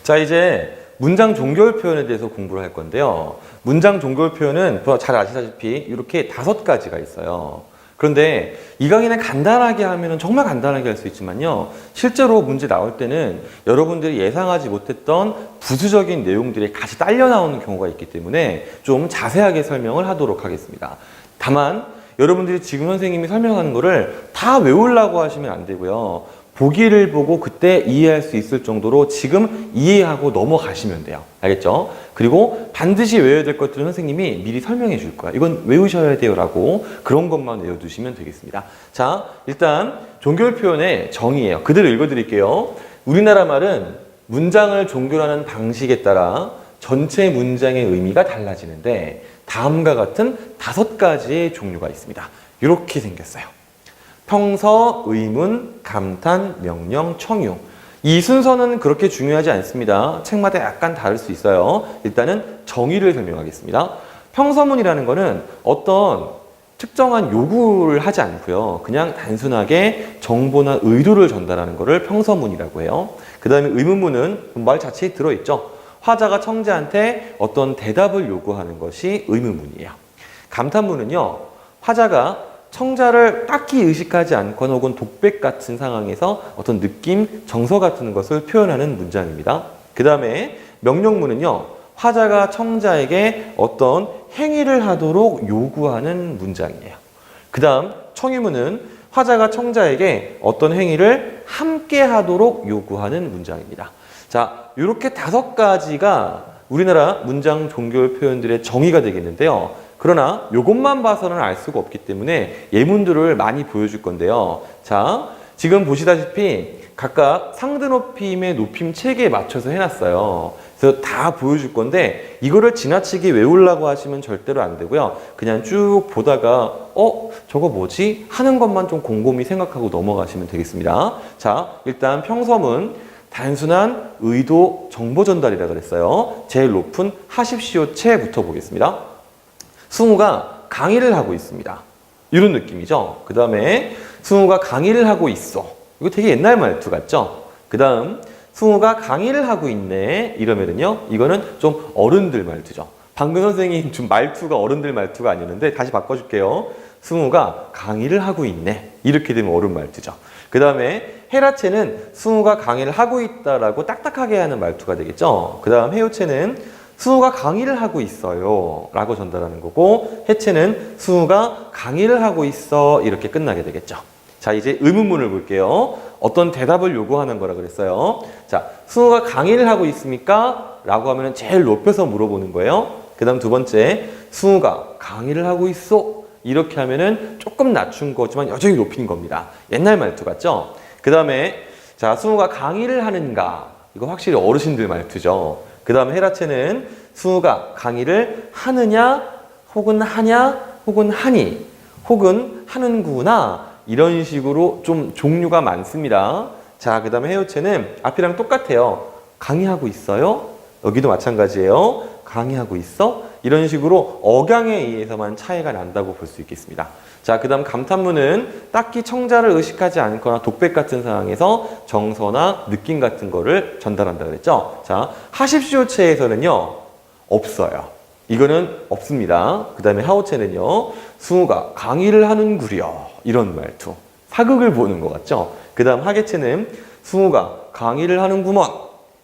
자, 이제 문장 종결 표현에 대해서 공부를 할 건데요. 문장 종결 표현은 잘 아시다시피 이렇게 5가지가 있어요. 그런데 이 강의는 간단하게 하면 정말 간단하게 할 수 있지만요. 실제로 문제 나올 때는 여러분들이 예상하지 못했던 부수적인 내용들이 같이 딸려 나오는 경우가 있기 때문에 좀 자세하게 설명을 하도록 하겠습니다. 다만 여러분들이 지금 선생님이 설명하는 거를 다 외우려고 하시면 안 되고요. 보기를 보고 그때 이해할 수 있을 정도로 지금 이해하고 넘어가시면 돼요. 알겠죠? 그리고 반드시 외워야 될 것들은 선생님이 미리 설명해 줄 거야. 이건 외우셔야 돼요 라고 그런 것만 외워두시면 되겠습니다. 자, 일단 종결 표현의 정의예요. 그대로 읽어드릴게요. 우리나라 말은 문장을 종결하는 방식에 따라 전체 문장의 의미가 달라지는데 다음과 같은 5가지의 종류가 있습니다. 이렇게 생겼어요. 평서, 의문, 감탄, 명령, 청유. 이 순서는 그렇게 중요하지 않습니다. 책마다 약간 다를 수 있어요. 일단은 정의를 설명하겠습니다. 평서문이라는 거는 어떤 특정한 요구를 하지 않고요. 그냥 단순하게 정보나 의도를 전달하는 것을 평서문이라고 해요. 그 다음에 의문문은 말 자체에 들어있죠. 화자가 청자한테 어떤 대답을 요구하는 것이 의문문이에요. 감탄문은요. 화자가 청자를 딱히 의식하지 않거나 혹은 독백 같은 상황에서 어떤 느낌, 정서 같은 것을 표현하는 문장입니다. 그 다음에 명령문은요. 화자가 청자에게 어떤 행위를 하도록 요구하는 문장이에요. 그 다음 청유문은 화자가 청자에게 어떤 행위를 함께 하도록 요구하는 문장입니다. 자, 이렇게 5가지가 우리나라 문장 종결 표현들의 정의가 되겠는데요. 그러나 이것만 봐서는 알 수가 없기 때문에 예문들을 많이 보여줄 건데요. 자, 지금 보시다시피 각각 상드 높임의 높임 체계에 맞춰서 해놨어요. 그래서 다 보여줄 건데 이거를 지나치게 외우려고 하시면 절대로 안 되고요. 그냥 쭉 보다가 저거 뭐지? 하는 것만 좀 곰곰이 생각하고 넘어가시면 되겠습니다. 자, 일단 평서문 단순한 의도 정보 전달이라 그랬어요. 제일 높은 하십시오체부터 보겠습니다. 승우가 강의를 하고 있습니다. 이런 느낌이죠. 그 다음에 승우가 강의를 하고 있어. 이거 되게 옛날 말투 같죠? 그 다음 승우가 강의를 하고 있네. 이러면은요. 이거는 좀 어른들 말투죠. 방금 선생님 좀 말투가 어른들 말투가 아니었는데 다시 바꿔줄게요. 승우가 강의를 하고 있네. 이렇게 되면 어른 말투죠. 그 다음에 해라체는 승우가 강의를 하고 있다라고 딱딱하게 하는 말투가 되겠죠. 그 다음 해요체는 승우가 강의를 하고 있어요 라고 전달하는 거고 해체는 승우가 강의를 하고 있어 이렇게 끝나게 되겠죠. 자, 이제 의문문을 볼게요. 어떤 대답을 요구하는 거라 그랬어요. 자, 승우가 강의를 하고 있습니까? 라고 하면 제일 높여서 물어보는 거예요. 그 다음 두 번째 승우가 강의를 하고 있어 이렇게 하면은 조금 낮춘 거지만 여전히 높인 겁니다. 옛날 말투 같죠? 그 다음에 자, 승우가 강의를 하는가? 이거 확실히 어르신들 말투죠. 그 다음에 헤라체는 승우가 강의를 하느냐 혹은 하냐 혹은 하니 혹은 하는구나 이런 식으로 좀 종류가 많습니다. 자, 그 다음에 해요체는 앞이랑 똑같아요. 강의하고 있어요? 여기도 마찬가지예요. 강의하고 있어? 이런 식으로 억양에 의해서만 차이가 난다고 볼 수 있겠습니다. 자, 그 다음 감탄문은 딱히 청자를 의식하지 않거나 독백 같은 상황에서 정서나 느낌 같은 거를 전달한다 그랬죠. 자, 하십시오체에서는요 없어요. 이거는 없습니다. 그 다음에 하오체는요 승우가 강의를 하는구려 이런 말투. 사극을 보는 것 같죠. 그 다음 하계체는 승우가 강의를 하는구먼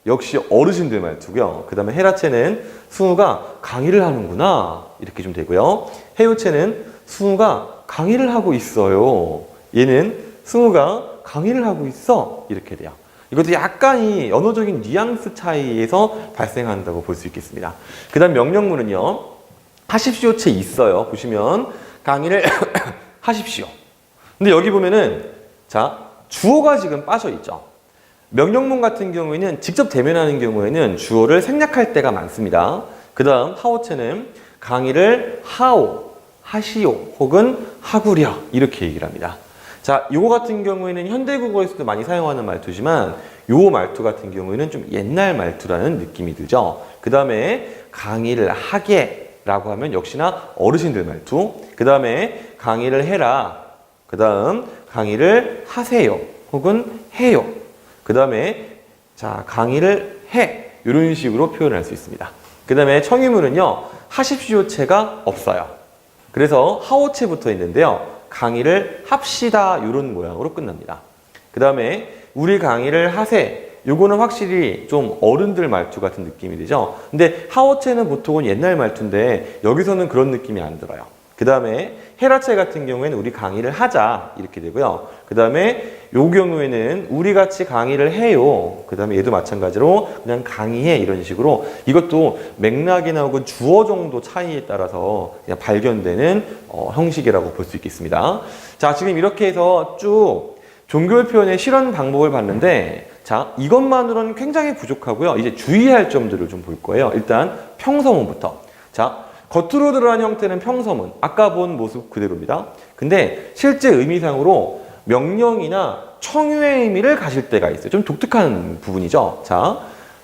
역시 어르신들 말투고요. 그 다음에 헤라체는 승우가 강의를 하는구나 이렇게 좀 되고요. 해요체는 승우가 강의를 하고 있어요. 얘는 승우가 강의를 하고 있어 이렇게 돼요. 이것도 약간의 언어적인 뉘앙스 차이에서 발생한다고 볼 수 있겠습니다. 그 다음 명령문은요 하십시오체 있어요. 보시면 강의를 하십시오. 근데 여기 보면은 자 주어가 지금 빠져 있죠. 명령문 같은 경우에는 직접 대면하는 경우에는 주어를 생략할 때가 많습니다. 그 다음 하오체는 강의를 하오, 하시오 혹은 하구려 이렇게 얘기를 합니다. 자, 요거 같은 경우에는 현대국어에서도 많이 사용하는 말투지만 요 말투 같은 경우에는 좀 옛날 말투라는 느낌이 들죠. 그 다음에 강의를 하게 라고 하면 역시나 어르신들 말투. 그 다음에 강의를 해라. 그 다음 강의를 하세요 혹은 해요. 그 다음에 자 강의를 해 이런 식으로 표현할 수 있습니다. 그 다음에 청유문은요, 하십시오체가 없어요. 그래서 하오체 붙어 있는데요. 강의를 합시다 이런 모양으로 끝납니다. 그 다음에 우리 강의를 하세. 요거는 확실히 좀 어른들 말투 같은 느낌이 되죠. 근데 하오체는 보통은 옛날 말투인데 여기서는 그런 느낌이 안 들어요. 그 다음에 헤라체 같은 경우에는 우리 강의를 하자 이렇게 되고요. 그 다음에 요 경우에는 우리 같이 강의를 해요. 그 다음에 얘도 마찬가지로 그냥 강의해 이런 식으로 이것도 맥락이나 혹은 주어 정도 차이에 따라서 그냥 발견되는 형식이라고 볼 수 있겠습니다. 자, 지금 이렇게 해서 쭉 종교 표현의 실현 방법을 봤는데 자, 이것만으로는 굉장히 부족하고요. 이제 주의할 점들을 좀 볼 거예요. 일단 평서문부터. 자, 겉으로 드러난 형태는 평서문. 아까 본 모습 그대로입니다. 근데 실제 의미상으로 명령이나 청유의 의미를 가질 때가 있어요. 좀 독특한 부분이죠. 자,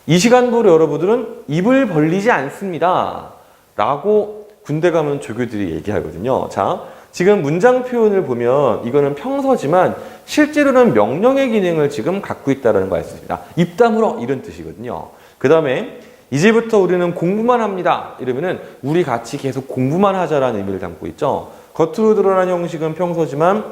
이 시간부로 여러분들은 입을 벌리지 않습니다. 라고 군대 가면 조교들이 얘기하거든요. 자, 지금 문장 표현을 보면 이거는 평서지만 실제로는 명령의 기능을 지금 갖고 있다는 걸 알 수 있습니다. 입 다물어 이런 뜻이거든요. 그 다음에 이제부터 우리는 공부만 합니다. 이러면은 우리 같이 계속 공부만 하자라는 의미를 담고 있죠. 겉으로 드러난 형식은 평서지만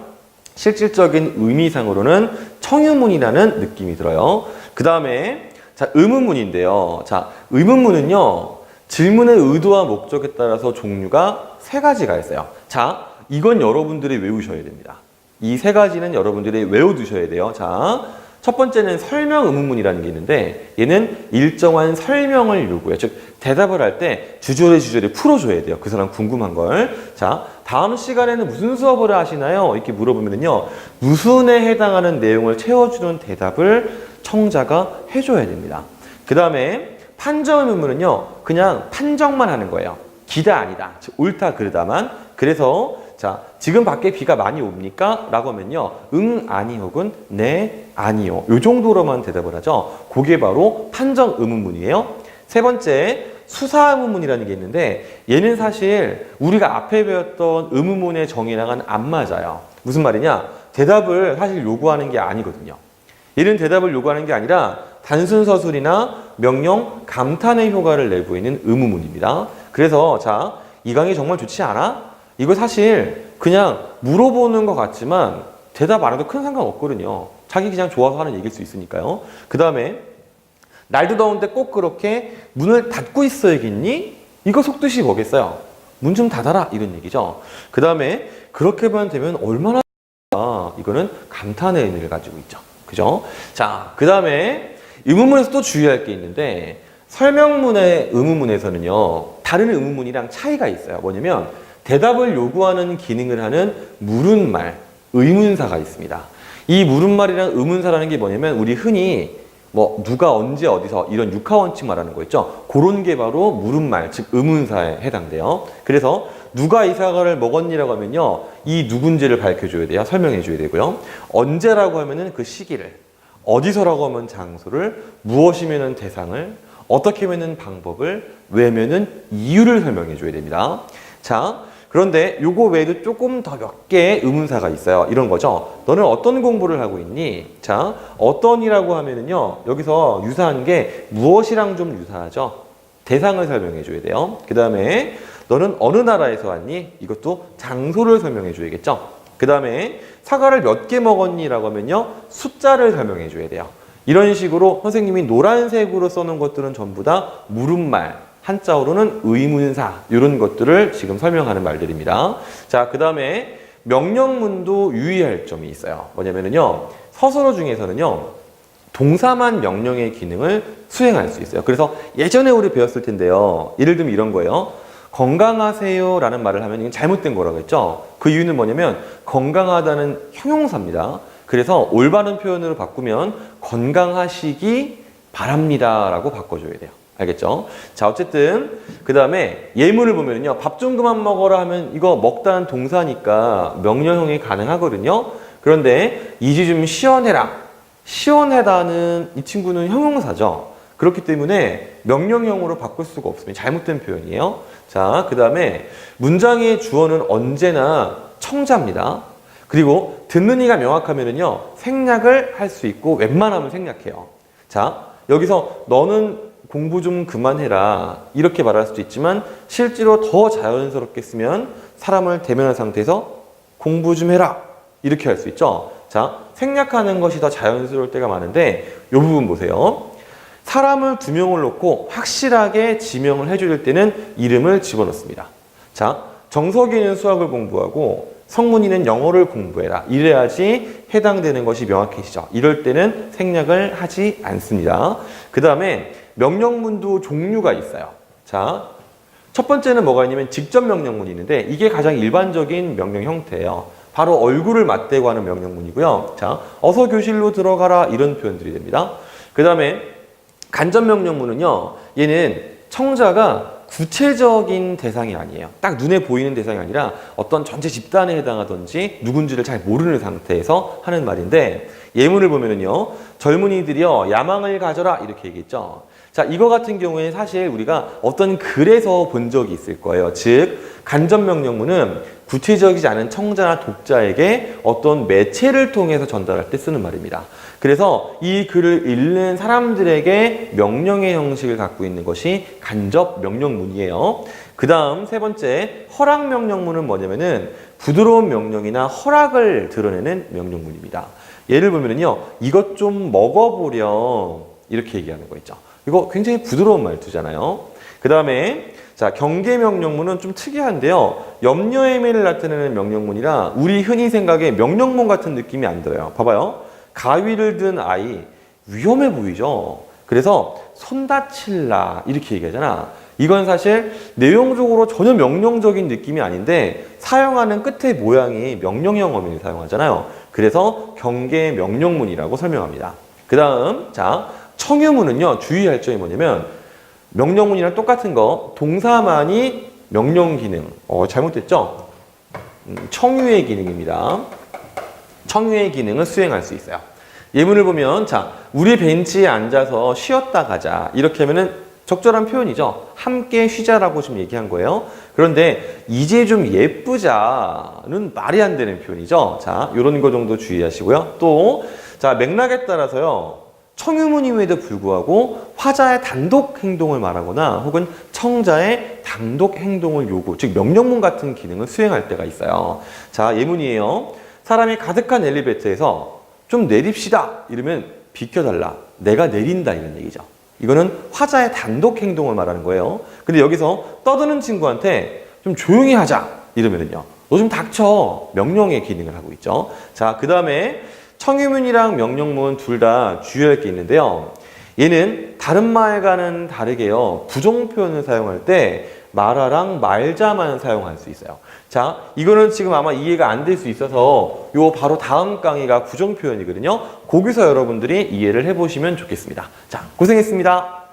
실질적인 의미상으로는 청유문이라는 느낌이 들어요. 그 다음에 자, 의문문인데요. 자, 의문문은요. 질문의 의도와 목적에 따라서 종류가 세 가지가 있어요. 자, 이건 여러분들이 외우셔야 됩니다. 이 세 가지는 여러분들이 외워두셔야 돼요. 자, 첫 번째는 설명 의문문이라는 게 있는데 얘는 일정한 설명을 요구해요. 즉 대답을 할 때 주저리 풀어줘야 돼요. 그 사람 궁금한 걸. 자, 다음 시간에는 무슨 수업을 하시나요? 이렇게 물어보면요. 무슨에 해당하는 내용을 채워주는 대답을 청자가 해줘야 됩니다. 그 다음에 판정 의문문은요. 그냥 판정만 하는 거예요. 기다 아니다. 즉 옳다 그르다만. 그래서 자, 지금 밖에 비가 많이 옵니까? 라고 하면요. 응, 아니 혹은 네, 아니요. 요 정도로만 대답을 하죠. 그게 바로 판정 의문문이에요. 세 번째, 수사 의문문이라는 게 있는데 얘는 사실 우리가 앞에 배웠던 의문문의 정의랑은 안 맞아요. 무슨 말이냐? 대답을 사실 요구하는 게 아니거든요. 얘는 대답을 요구하는 게 아니라 단순 서술이나 명령, 감탄의 효과를 내고 있는 의문문입니다. 그래서 자, 이 강의 정말 좋지 않아? 이거 사실 그냥 물어보는 것 같지만 대답 안 해도 큰 상관없거든요. 자기 그냥 좋아서 하는 얘기일 수 있으니까요. 그 다음에 날도 더운데 꼭 그렇게 문을 닫고 있어야겠니? 이거 속뜻이 뭐겠어요? 문 좀 닫아라 이런 얘기죠. 그 다음에 그렇게만 되면 얼마나 이거는 감탄의 의미를 가지고 있죠. 그죠? 자, 그 다음에 의문문에서 또 주의할 게 있는데 설명문의 의문문에서는요. 다른 의문문이랑 차이가 있어요. 뭐냐면 대답을 요구하는 기능을 하는 물음말, 의문사가 있습니다. 이 물음말이랑 의문사라는 게 뭐냐면 우리 흔히 뭐 누가 언제 어디서 이런 육하원칙 말하는 거 있죠. 그런 게 바로 물음말, 즉 의문사에 해당돼요. 그래서 누가 이 사과를 먹었니라고 하면요. 이 누군지를 밝혀줘야 돼요. 설명해줘야 되고요. 언제라고 하면은 그 시기를, 어디서라고 하면 장소를, 무엇이면은 대상을, 어떻게 하면은 방법을, 왜면은 이유를 설명해줘야 됩니다. 자, 그런데 요거 외에도 조금 더 몇 개의 의문사가 있어요. 이런 거죠. 너는 어떤 공부를 하고 있니? 자, 어떤이라고 하면은요. 여기서 유사한 게 무엇이랑 좀 유사하죠. 대상을 설명해 줘야 돼요. 그 다음에 너는 어느 나라에서 왔니? 이것도 장소를 설명해 줘야겠죠. 그 다음에 사과를 몇 개 먹었니? 라고 하면요. 숫자를 설명해 줘야 돼요. 이런 식으로 선생님이 노란색으로 써놓은 것들은 전부 다 물음말, 한자어로는 의문사 이런 것들을 지금 설명하는 말들입니다. 자, 그 다음에 명령문도 유의할 점이 있어요. 뭐냐면요. 서술어 중에서는요. 동사만 명령의 기능을 수행할 수 있어요. 그래서 예전에 우리 배웠을 텐데요. 예를 들면 이런 거예요. 건강하세요 라는 말을 하면 이건 잘못된 거라고 했죠. 그 이유는 뭐냐면 건강하다는 형용사입니다. 그래서 올바른 표현으로 바꾸면 건강하시기 바랍니다 라고 바꿔줘야 돼요. 알겠죠? 자, 어쨌든 그 다음에 예문을 보면요. 밥 좀 그만 먹어라 하면 이거 먹다는 동사니까 명령형이 가능하거든요. 그런데 이제 좀 시원해라. 시원하다는 이 친구는 형용사죠. 그렇기 때문에 명령형으로 바꿀 수가 없습니다. 잘못된 표현이에요. 자, 그 다음에 문장의 주어는 언제나 청자입니다. 그리고 듣는 이가 명확하면요. 생략을 할 수 있고 웬만하면 생략해요. 자, 여기서 너는 공부 좀 그만해라 이렇게 말할 수도 있지만 실제로 더 자연스럽게 쓰면 사람을 대면한 상태에서 공부 좀 해라 이렇게 할 수 있죠. 자, 생략하는 것이 더 자연스러울 때가 많은데 이 부분 보세요. 사람을 두 명을 놓고 확실하게 지명을 해줄 때는 이름을 집어넣습니다. 자, 정석이는 수학을 공부하고 성문이는 영어를 공부해라. 이래야지 해당되는 것이 명확해지죠. 이럴 때는 생략을 하지 않습니다. 그 다음에 명령문도 종류가 있어요. 자, 첫 번째는 뭐가 있냐면 직접 명령문이 있는데 이게 가장 일반적인 명령 형태예요. 바로 얼굴을 맞대고 하는 명령문이고요. 자, 어서 교실로 들어가라 이런 표현들이 됩니다. 그 다음에 간접 명령문은요. 얘는 청자가 구체적인 대상이 아니에요. 딱 눈에 보이는 대상이 아니라 어떤 전체 집단에 해당하든지 누군지를 잘 모르는 상태에서 하는 말인데 예문을 보면은요. 젊은이들이여 야망을 가져라 이렇게 얘기했죠. 자, 이거 같은 경우에 사실 우리가 어떤 글에서 본 적이 있을 거예요. 즉 간접 명령문은 구체적이지 않은 청자나 독자에게 어떤 매체를 통해서 전달할 때 쓰는 말입니다. 그래서 이 글을 읽는 사람들에게 명령의 형식을 갖고 있는 것이 간접 명령문이에요. 그 다음 세 번째 허락 명령문은 뭐냐면은 부드러운 명령이나 허락을 드러내는 명령문입니다. 예를 보면은요, 이것 좀 먹어보렴 이렇게 얘기하는 거 있죠. 이거 굉장히 부드러운 말투잖아요. 그 다음에 자, 경계 명령문은 좀 특이한데요. 염려의 의미를 나타내는 명령문이라 우리 흔히 생각에 명령문 같은 느낌이 안 들어요. 봐봐요. 가위를 든 아이 위험해 보이죠. 그래서 손 다칠라 이렇게 얘기하잖아. 이건 사실 내용적으로 전혀 명령적인 느낌이 아닌데 사용하는 끝의 모양이 명령형 어민을 사용하잖아요. 그래서 경계 명령문이라고 설명합니다. 그 다음 자, 청유문은요. 주의할 점이 뭐냐면 명령문이랑 똑같은 거 동사만이 명령 기능 잘못됐죠? 청유의 기능입니다. 청유의 기능을 수행할 수 있어요. 예문을 보면 자, 우리 벤치에 앉아서 쉬었다 가자 이렇게 하면은 적절한 표현이죠. 함께 쉬자라고 지금 얘기한 거예요. 그런데 이제 좀 예쁘자는 말이 안 되는 표현이죠. 자, 이런 거 정도 주의하시고요. 또 자, 맥락에 따라서요. 청유문임에도 불구하고 화자의 단독 행동을 말하거나 혹은 청자의 단독 행동을 요구, 즉 명령문 같은 기능을 수행할 때가 있어요. 자, 예문이에요. 사람이 가득한 엘리베이터에서 좀 내립시다 이러면 비켜달라, 내가 내린다 이런 얘기죠. 이거는 화자의 단독 행동을 말하는 거예요. 근데 여기서 떠드는 친구한테 좀 조용히 하자 이러면은요, 너 좀 닥쳐, 명령의 기능을 하고 있죠. 자, 그 다음에 청유문이랑 명령문 둘 다 주의할 게 있는데요. 얘는 다른 말과는 다르게요. 부정 표현을 사용할 때 말하랑 말자만 사용할 수 있어요. 자, 이거는 지금 아마 이해가 안 될 수 있어서 요 바로 다음 강의가 부정 표현이거든요. 거기서 여러분들이 이해를 해보시면 좋겠습니다. 자, 고생했습니다.